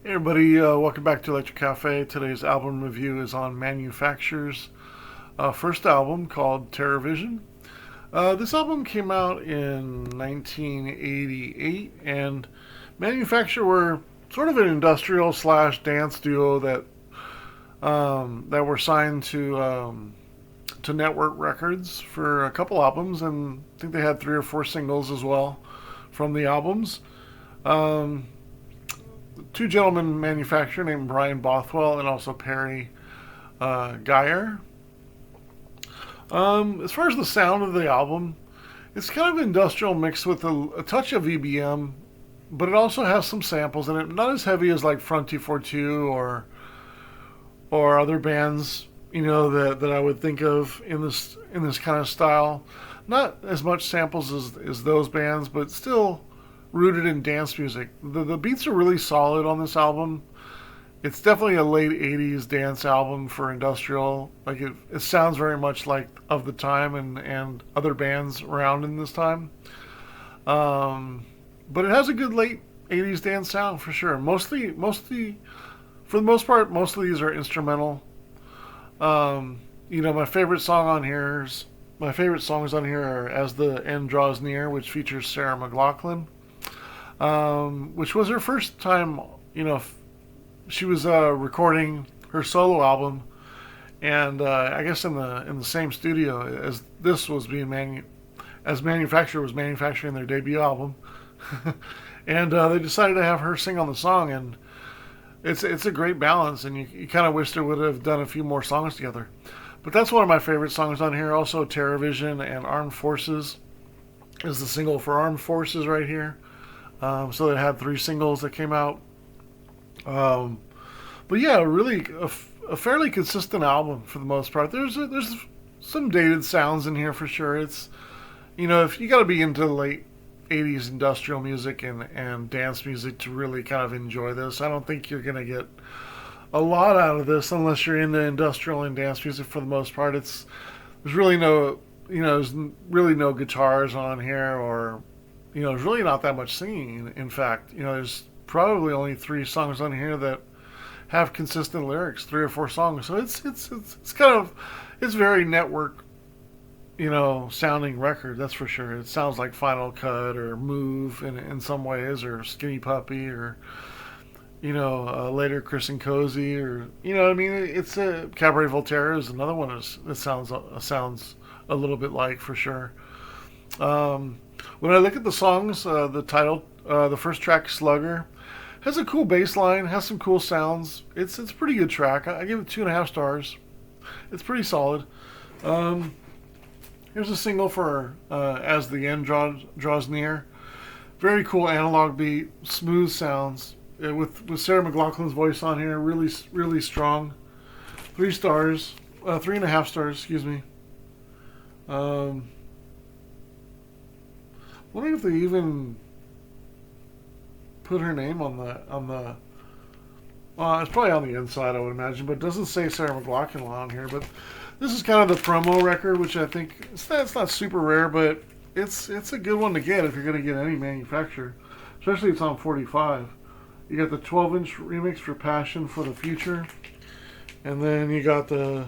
Hey everybody, welcome back to Electric Cafe. Today's album review is on Manufacture's first album called Terrorvision. This album came out in 1988, and Manufacture were sort of an industrial slash dance duo that were signed to Network Records for a couple albums, and I think they had 3 or 4 singles as well from the albums. Um, Two gentlemen manufacturer named Brian Bothwell and also Perry Geyer. As far as the sound of the album, it's kind of industrial mixed with a touch of EBM, but it also has some samples in it. Not as heavy as like Front 242 or other bands, that I would think of in this kind of style. Not as much samples as those bands, but still rooted in dance music. The beats are really solid on this album. It's definitely a late 80s dance album for industrial. Like it sounds very much like of the time and other bands around in this time. But it has a good late 80s dance sound for sure. Mostly, for the most part, most of these are instrumental. My favorite songs on here are As the End Draws Near, which features Sarah McLachlan, which was her first time. She was recording her solo album, and I guess in the same studio as this was as Manufacturer was manufacturing their debut album, and they decided to have her sing on the song, and it's a great balance, and you kind of wish they would have done a few more songs together. But that's one of my favorite songs on here. Also, Terrorvision and Armed Forces is the single for Armed Forces right here. So they had 3 singles that came out. But yeah, really a fairly consistent album for the most part. There's some dated sounds in here for sure. It's if you got to be into late 80s industrial music and dance music to really kind of enjoy this. I don't think you're gonna get a lot out of this unless you're into industrial and dance music for the most part. There's really no guitars on here, or there's really not that much singing. In fact, there's probably only 3 songs on here that have consistent lyrics, 3 or 4 songs. So it's very Network, sounding record. That's for sure. It sounds like Final Cut or Move in some ways, or Skinny Puppy, or later Chris and Cozy, or what I mean. It's a Cabaret Voltaire is another one that sounds a little bit like, for sure. When I look at the songs, the title, the first track, Slugger, has a cool bass line, has some cool sounds. It's a pretty good track. I give it 2.5 stars. It's pretty solid. Here's a single for As the End Draws Near. Very cool analog beat, smooth sounds, with Sarah McLachlan's voice on here, really, really strong. 3 stars, 3.5 stars, excuse me. Wondering if they even put her name on the. It's probably on the inside, I would imagine, but it doesn't say Sarah McLachlan on here. But this is kind of the promo record, which I think it's not super rare, but it's a good one to get if you're going to get any Manufacturer, especially it's on 45. You got the 12-inch remix for Passion for the Future, and then you got the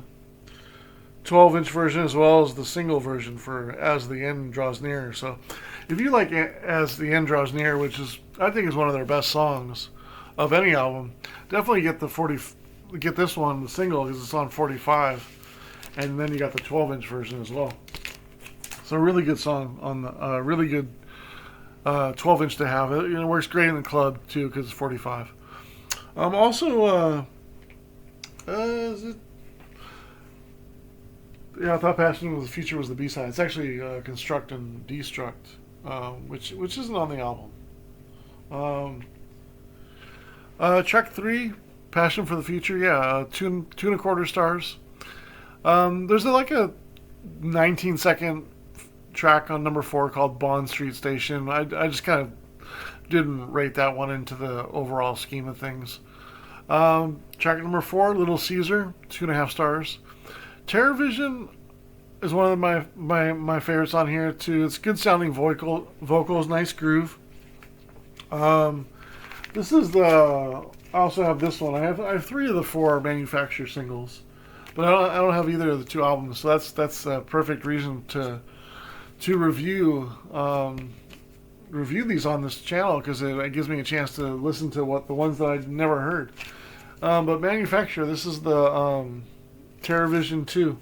12-inch version as well as the single version for As the End Draws Near. So if you like As the End Draws Near, which I think is one of their best songs of any album, definitely get this one, the single, because it's on 45, and then you got the 12-inch version as well. So a really good song on the really good 12-inch to have. It works great in the club too because it's 45. Also, is it? Yeah, I thought Passion of the Future was the B-side. It's actually Construct and Destruct, which isn't on the album. Track 3, Passion for the Future, yeah, 2.25 stars. There's like a 19-second track on number 4 called Bond Street Station. I just kind of didn't rate that one into the overall scheme of things. Track number 4, Little Caesar, 2.5 stars. Terrorvision is one of my favorites on here too. It's good sounding vocals, nice groove. This is the I also have this one. I have three of the four manufacturer singles, but I don't have either of the two albums. So that's a perfect reason to review these on this channel, because it gives me a chance to listen to what the ones that I'd never heard. But manufacturer, this is the Terrorvision 2.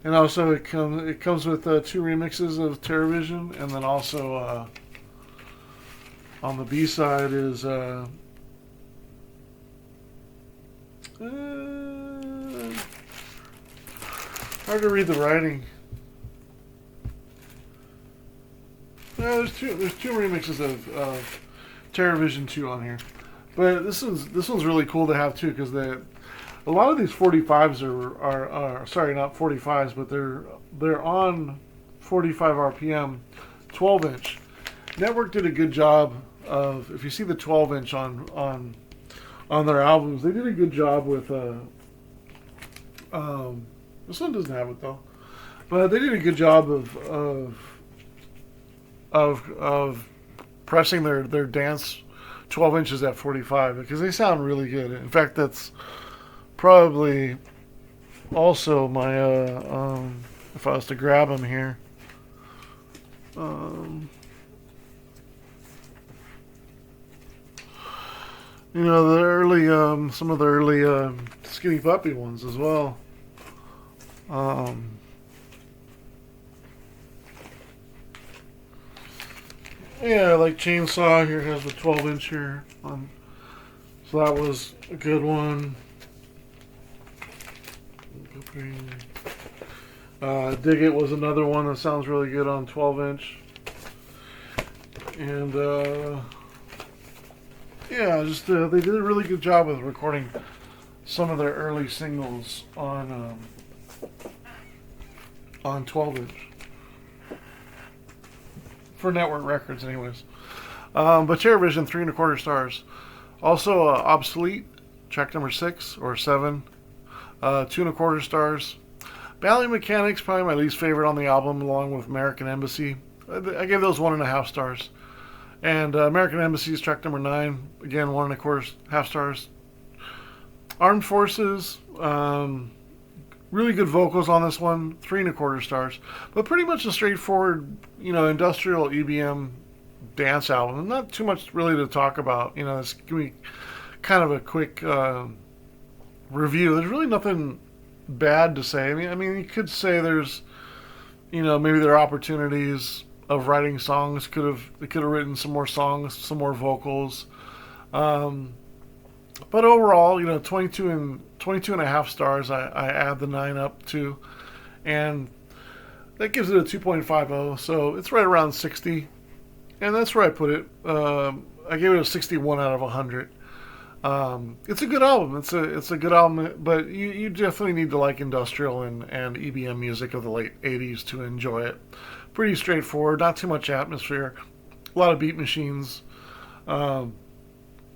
And also it comes with two remixes of Terrorvision, and then also on the B side is hard to read the writing. No, there's two remixes of Terrorvision 2 on here, but this one's really cool to have too, because a lot of these 45s are sorry, not 45s, but they're on 45 RPM, 12 inch. Network did a good job of, if you see the 12 inch on their albums, they did a good job with this one doesn't have it though, but they did a good job of pressing their dance 12 inches at 45, because they sound really good. In fact, that's probably also my if I was to grab them here, the early some of the early Skinny Puppy ones as well. Yeah, like Chainsaw here has the 12 inch here on, so that was a good one. Dig It was another one that sounds really good on 12 inch. And yeah, just they did a really good job with recording some of their early singles on 12 inch for Network Records, anyways. But Terrorvision 3 1/4 stars. Also Obsolete, track number 6 or 7, 2 1/4 stars. Bally Mechanics, probably my least favorite on the album, along with American Embassy. I gave those 1.5 stars. And American Embassy's track number 9, again 1.25 stars. Armed Forces, really good vocals on this one, 3 1/4 stars. But pretty much a straightforward, industrial EBM dance album. Not too much really to talk about. It's gonna be kind of a quick review. There's really nothing bad to say. I mean, you could say there's, maybe there are opportunities of writing songs. They could have written some more songs, some more vocals. But overall, 22.5 stars. I add the 9 up to, and that gives it a 2.50. So it's right around 60, and that's where I put it. I gave it a 61 out of 100. It's a good album. It's a good album, but you definitely need to like industrial and EBM music of the late 80s to enjoy it. Pretty straightforward, not too much atmosphere, a lot of beat machines.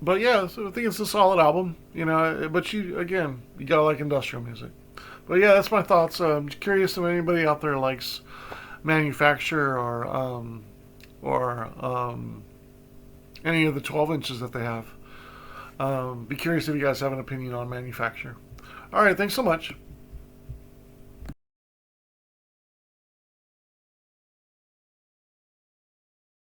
But yeah, so I think it's a solid album, but you gotta like industrial music. But yeah, that's my thoughts. I'm curious if anybody out there likes Manufacture or any of the 12 inches that they have. Be curious if you guys have an opinion on Manufacture. Alright, thanks so much.